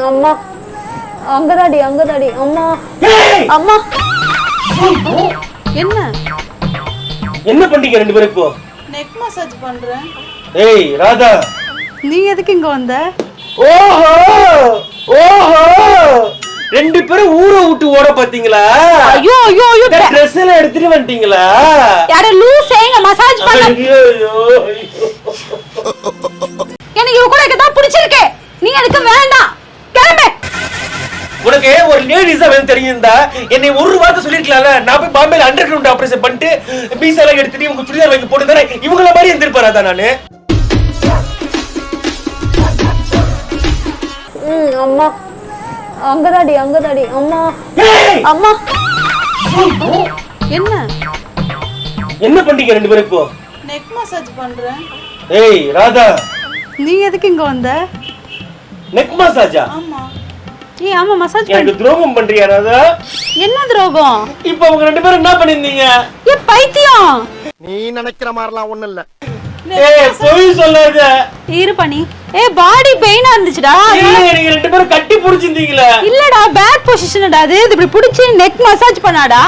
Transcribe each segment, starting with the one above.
அம்மா அங்கதாடி அம்மா அம்மா. என்ன என்ன பண்றீங்க ரெண்டு பேரும் இப்போ? நெக் மசாஜ் பண்றேன். ஏய் ராதா, நீ எதுக்கு இங்க வந்த? ஓஹோ ஓஹோ, ரெண்டு பேரும் ஊரை விட்டு ஓட பாத்தீங்களா? ஐயோ ஐயோ ஐயோ, Dress எல்லாம் எடுத்துட்டு வந்துட்டீங்களா? யார லூஸ் ஏங்க மசாஜ் பண்ண. ஐயோ எனக்கு இவ கூட இருக்கதா பிடிச்சிருக்கு. நீ அதுக்கு வேண்டாம், கிளம்பு. உனக்கு ஒரு லேடிஸா வேணும் தெரியும்டா. என்னை ஒரு வார்த்தை சொல்லிருக்கலாம்ல. நான் போய் பாம்பேல அண்டர் கிரவுண்ட் ஆபரேஷன் பண்ணிட்டு பீஸ் எல்லாம் எடுத்துட்டு உங்க சுடிதார் வாங்கி போட்டு தானே இவங்கள மாதிரி இருந்திருப்பாரா நானு? அம்மா அங்கதாடி அம்மா அம்மா. என்ன என்ன பண்றீங்க ரெண்டு பேரும் இப்போ? நெக் மசாஜ் பண்றேன். ஏய் ராதா, நீ எதுக்கு இங்க வந்த? நெக் மசாஜா? ஆமா. ஏய் ஆமா மசாஜ் பண்ணு. எனக்கு துரோகம் பண்றியா ராதா? என்ன துரோகம்? இப்போ அவங்க ரெண்டு பேரும் என்ன பண்ணிருந்தீங்க? ஏ பைத்தியம், நீ நினைக்கிற மாதிரிலாம் ஒண்ணும் இல்ல. ஏய் போய் சொல்லாத. இரு பண்ணி. ஏ பாடி பெயினா இருந்துச்சுடா. இல்ல, நீங்க ரெண்டு பேரும் கட்டி புடிச்சிருந்தீங்களா? இல்லடா, பேக் பொசிஷன்டா அது. இப்படி புடிச்சு நெக் மசாஜ் பண்ணாடா.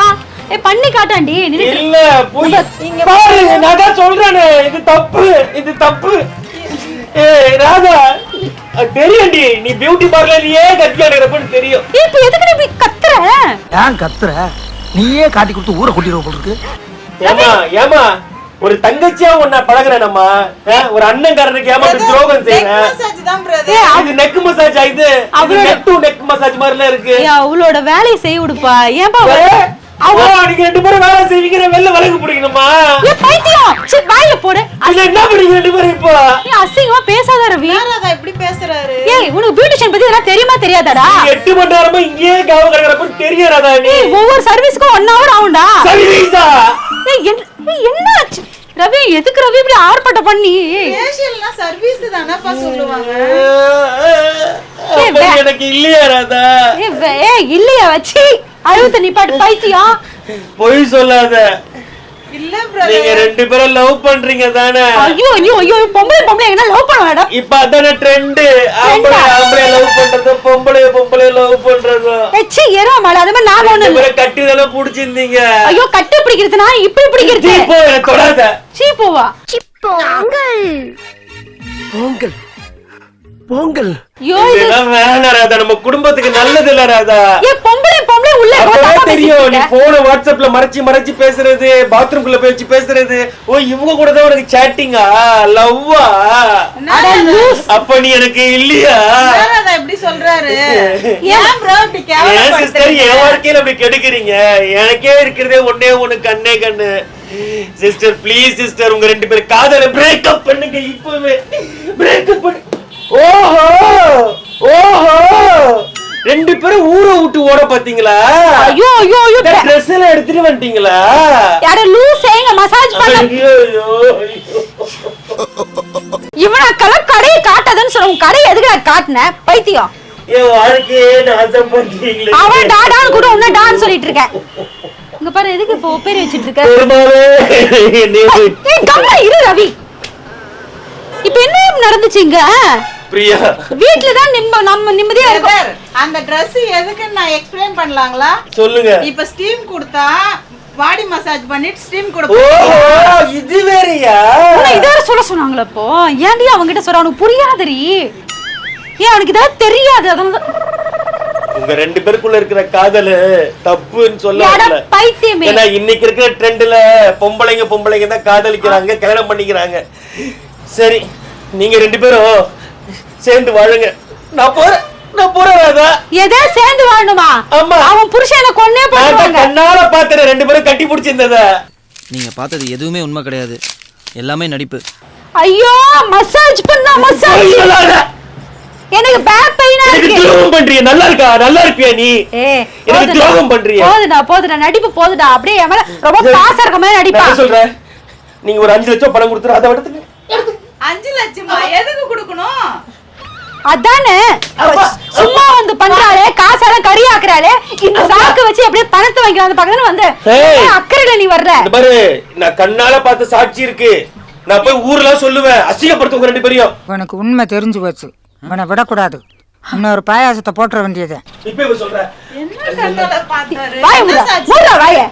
ஏ பண்ணி காட்டாண்டி. இல்ல போய் இங்க பாரு, நான் தான் சொல்றேனே இது தப்பு, இது தப்பு. ஏய் ராதா, தெரியும்டி நீ பியூட்டி பார்லர்லயே கத்தி ஆடுறப்பன்னு தெரியும். இப்போ எதுக்கு நீ இப்படி கத்துற? ஏன் கத்துற? நீயே காட்டி கொடுத்து ஊரை கூட்டிடுவ போல இருக்கு. ஏமா ஏமா, ஒரு தங்கச்சியா உன்னை பழகுறேனம்மா, ஒரு அண்ணன்காரனுக்கு ஏமா இப்படி துரோகம் செய்யறேன்? நெக் மசாஜ் தான் பிரதர். இது நெக் மசாஜ் ஆயிது. அது நெக் டு நெக் மசாஜ் மாதிரில இருக்கு. ஏ அவளோட வேலையை செய்ய விடுப்பா. ஏன்பா அவ நீங்க ரெண்டு பேரும் வேலை செய்வீங்க, வெள்ள வலகு பிடிக்கணுமா? ஏ பைத்தியம், சரி வாயில போடு. அது என்ன பண்ணீங்க ரெண்டு பேரும் இப்போ? நீ அசிங்கமா பேசாத ரவி. யாரடா இப்படி பேசுறாரு? ஏய் உனக்கு பியூட்டிஷியன் பத்தி எல்லாம் தெரியுமா தெரியாதாடா? 8 மணி நேரமா இங்கேயே காவ கறக்கறப்ப தெரியாதா நீ? ஒவ்வொரு சர்வீஸ்க்கும் 1 hour ஆகும்டா. சர்வீஸா? ஏய் என்ன ஆச்சு ரவி? எதுக்கு ரவி இப்படி ஆர்ப்பாட்டம் பண்ணி? ஃபேஷியல்னா சர்வீஸ் தானப்பா சொல்லுவாங்க. எனக்கு இல்லையா ராதா? ஏய் இல்லையா வச்சி அழுத்த நீ பாட்டு பைத்தியம். பொய் சொல்லாத. இல்ல பிரதர். நீங்க ரெண்டு பேரும் லவ் பண்றீங்க தானே? ஐயோ ஐயோ ஐயோ, பொம்பளை என்ன லவ் பண்ணுவாடா? இப்ப அதானே ட்ரெண்ட். ஆம்பளை லவ் பண்றது, பொம்பளை லவ் பண்றது. ஏச்சி ஏறா மால. அது மாதிரி நான் ஒண்ணு இல்ல, கட்டிதல புடிச்சிருந்தீங்க. ஐயோ கட்டி பிடிக்கிறதுனா இப்படி பிடிக்கிறது. இப்போ என்ன தொடாத. சீ போவா. பொங்கல் பொங்கல். ஐயோ இதெல்லாம் வேணாம் ராதா, நம்ம குடும்பத்துக்கு நல்லது இல்ல ராதா. ஏ பொம்பளை உள்ள அப்பவே தெரியும் நீ போன வாட்ஸ்அப்ல மறைச்சு பேசுறது, பாத்ரூம்குள்ள போய் வச்சு பேசுறது. ஓ இவங்க கூட தான் உனக்கு சாட்டிங்கா, லவ்வா? அப்ப நீ எனக்கு இல்லையா? யாரடா இப்படி சொல்றாரு? ஏன் ப்ரோ இப்படி ஏன் சிஸ்டர் கேவலப்படுறீங்க? என் வாழ்க்கையில அப்படி கெடுக்குறீங்க? எனக்கே இருக்கிறதே ஒண்ணு கண்ணே கண்ணு. சிஸ்டர் ப்ளீஸ் சிஸ்டர், உங்க ரெண்டு பேரும் காதல பிரேக்கப் பண்ணுங்க இப்பவே. பிரேக்கப் பண்ணு. ஓஹோ ஓஹோ, ரெண்டு பேரும் ஊரை விட்டு ஓட பாத்தீங்களா? ஐயோ ஐயோ ஐயோ, Dress எல்லாம் எடுத்துட்டு வந்துட்டீங்களா? யார லூஸ் ஏங்க மசாஜ் பண்ண. ஐயோ ஐயோ, இவனா கடையை காட்டாதன்னு சொல்ற. உன் கடை எதுக்கு நான் காட்டுன பைத்தியம்? என் வாழ்க்கையே நாசம் பண்றீங்களே. அவன் டாடான்னு கூட உன்ன டான்னு சொல்லிட்டு இருக்க. இங்க பாரு, எதுக்கு இப்போ பேர் வச்சிட்டு இருக்க? ஏய் கம்மா இரு ரவி. இப்போ என்ன நடந்துச்சுங்க? பிரியா வீட்ல தான் நம்ம நிம்மதியா இருக்கோம். அந்த Dress எதுக்குன்னு நான் எக்ஸ்பிளைன் பண்ணலாங்களா? சொல்லுங்க. இப்ப ஸ்டீம் கொடுத்தா பாடி மசாஜ் பண்ணிட்டு ஸ்டீம் கொடுப்போம். ஓஹோ இது வேறயா? இத வேற சொல்ல சொன்னாங்களா? அப்போ ஏன்டி அவங்க கிட்ட சொல்ற? அவனுக்கு புரியாதடி. ஏன் அவனுக்கு இதெல்லாம் தெரியாது? அதனால உங்க ரெண்டு பேருக்குள்ள இருக்கிற காதல் தப்புன்னு சொல்லல. பைத்தியமே. ஏன்னா இன்னைக்கு இருக்கிற ட்ரெண்ட்ல பொம்பளைங்க தான் காதலிக்கிறாங்க, கல்யாணம் பண்ணிக்கிறாங்க. சரி நீங்க ரெண்டு பேரும் சேர்ந்து வாழுங்க. நான் போறேன் ராதா. எதே சேர்ந்து வாழணுமா? ஆமா. அவன் புருஷனை கொன்னே போடுவாங்க. கண்ணால பாத்துற ரெண்டு பேரும் கட்டி பிடிச்சிருந்தத. நீங்க பார்த்தது எதுவுமே உண்மை கிடையாது, எல்லாமே நடிப்பு. ஐயோ மசாஜ் பண்ணா மசாஜ். எனக்கு பேக் பெயினா இருக்கு. துரோகம் பண்றியே. நல்லா இருப்பியா நீ? எனக்கு துரோகம் பண்றியே. போதுடா நடிப்பு போதுடா. அப்படியே என் மேல ரொம்ப பாசம் இருக்க மாதிரி நடிப்பா. நான் சொல்றேன், நீங்க ஒரு 5 லட்சம் பணம் கொடுத்துரு. அதை எடுத்துங்க. 5 லட்சமா எதுக்கு கொடுக்கணும்? அதானே சும்மா வந்து பண்றாளே, காசாலாம் கறி ஆக்குறாளே. இந்த சாக்கு வச்சு அப்படியே பணத்தை வாங்கிக்கலாம் பக்கத்துல வந்து அக்கறையில நீ வர்ற. பாரு, நான் கண்ணால பார்த்த சாட்சி இருக்கு. நான் போய் ஊர்ல சொல்லுவேன், அசிங்கப்படுத்துங்க ரெண்டு பேரையும். உனக்கு உண்மை தெரிஞ்சு போச்சு, உன்னை விடக்கூடாது. இன்னொரு பாயாசத்தை போட்டுற வேண்டியது. இப்ப சொல்றேன். என்ன கண்ணால பார்த்தாரு? வாய் என்ன மூடுடா, சாட்சி? மூடுடா வாயை.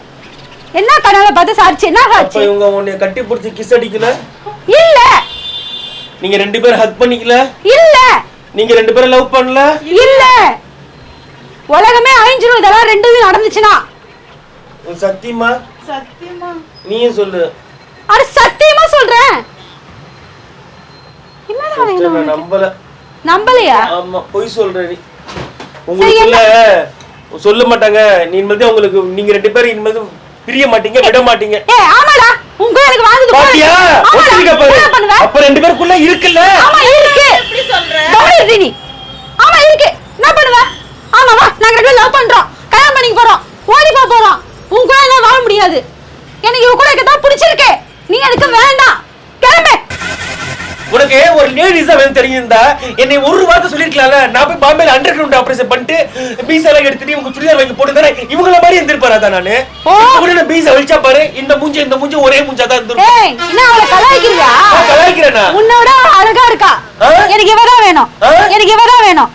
என்ன கண்ணால பார்த்து சாட்சி? என்ன அப்ப சாட்சி? இவங்க உன்னை கட்டி பிடிச்சி கிஸ் அடிக்கல? இல்ல நீங்க 2 பேரும் ஹக் பண்ணிக்கல? இல்ல நீங்க 2 பேரும் லவ் பண்ணல? இல்ல. உலகமே அழிஞ்சிரும் இதெல்லாம் ரெண்டும் நடந்துச்சுன்னா. உன் சத்தியமா? சத்தியமா? நீயே சொல்லு. அட சத்தியமா சொல்றேன். என்னடா சிஸ்டர், வேணும்? நான் நம்பல. நம்பலையா? ஆமா, பொய் சொல்ற நீ. உங்களுக்குள்ள சொல்ல மாட்டாங்க. நீ இனிமேல் உங்களுக்கு நீங்க 2 பேரும் இனிமேல் பிரிய மாட்டீங்க, விட மாட்டீங்க. ஏய் ஆமாடா, உங்க எனக்கு வாழ்ந்தது போல. பாத்தியா? ஒத்துக்கிட்ட பாரு. என்ன பண்ணுவ? அப்ப 2 பேருக்குள்ள இருக்குல்ல? ஆமா இருக்கு. எப்படி சொல்ற? கவலை இரு நீ. ஆமா இருக்கு. என்ன பண்ணுவ? ஆமா வா, நாங்க 2 பேரும் லவ் பண்றோம். கல்யாணம் பண்ணிக்க போறோம். ஓடி போறோம். உன் கூட எல்லாம் வாழ முடியாது. எனக்கு இவ கூட இருக்கதான் பிடிச்சிருக்கு. நீ எனக்கு வேண்டாம். கிளம்பு. உனக்கு ஒரு லேடிஸா வேணும் தெரியுதா? என்னை ஒரு வார்த்தை சொல்லிருக்கலாம்ல. நான் போய் பாம்பேல அண்டர் கிரவுண்ட் ஆபரேஷன் பண்ணிட்டு பீஸா எல்லாம் எடுத்துட்டு உங்க சுடிதார் வாங்கி போட்டுதானே இவங்கள மாதிரி இருந்திருப்பாரா நானு? கூட நான் பீஸா வலிச்சா பாரு, இந்த மூஞ்சி ஒரே மூஞ்சா தான் இருந்திருக்கும். ஏய், என்ன அவளை கலாய்க்கிறியா? கலாய்க்கிறேனா? உன்னோட அழகா இருக்கா. எனக்கு இவதான் வேணும். எனக்கு இவதான் வேணும்.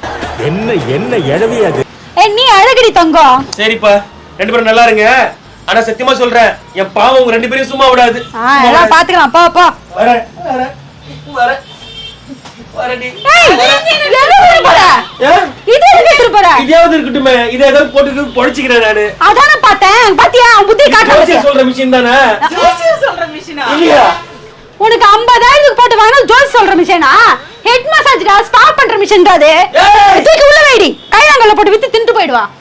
என்ன எழவி அது? ஏய், நீ அழகுடி தங்கம். சரிப்பா, 2 பேரும் நல்லா இருங்க. ஆனா சத்தியமா சொல்றேன், என் பாவம் உங்க 2 பேரையும் சும்மா விடாது. எல்லாம் பாத்துக்கலாம். போ போ. வரேன் வரேன் வரேன் வரேன்டி. ஏய், எது எடுத்துட்டு போற? இது எதுக்கு எடுத்துட்டு போற? இதாவது இருக்கட்டுமே, இதை ஏதாவது போட்டு பொழைச்சிக்கிறேன் நானு. அதானே பார்த்தேன். பாத்தியா புத்தி காட்டுற ஜோசியர் சொல்ற விஷயம் தானே? ஜோசியம் சொல்ற மிஷினா? இல்லையா? உனக்கு 50,000 போட்டு வாங்கினா ஜோசி சொல்ற மிஷினா? ஹெட் மசாஜ்டா, ஸ்பா பண்ற மிஷின் தான் அது. ஏய்! தூக்கி உள்ள வைடி. கையாங்கல்ல போட்டு வித்து தின்னுட்டு போயிடுவா.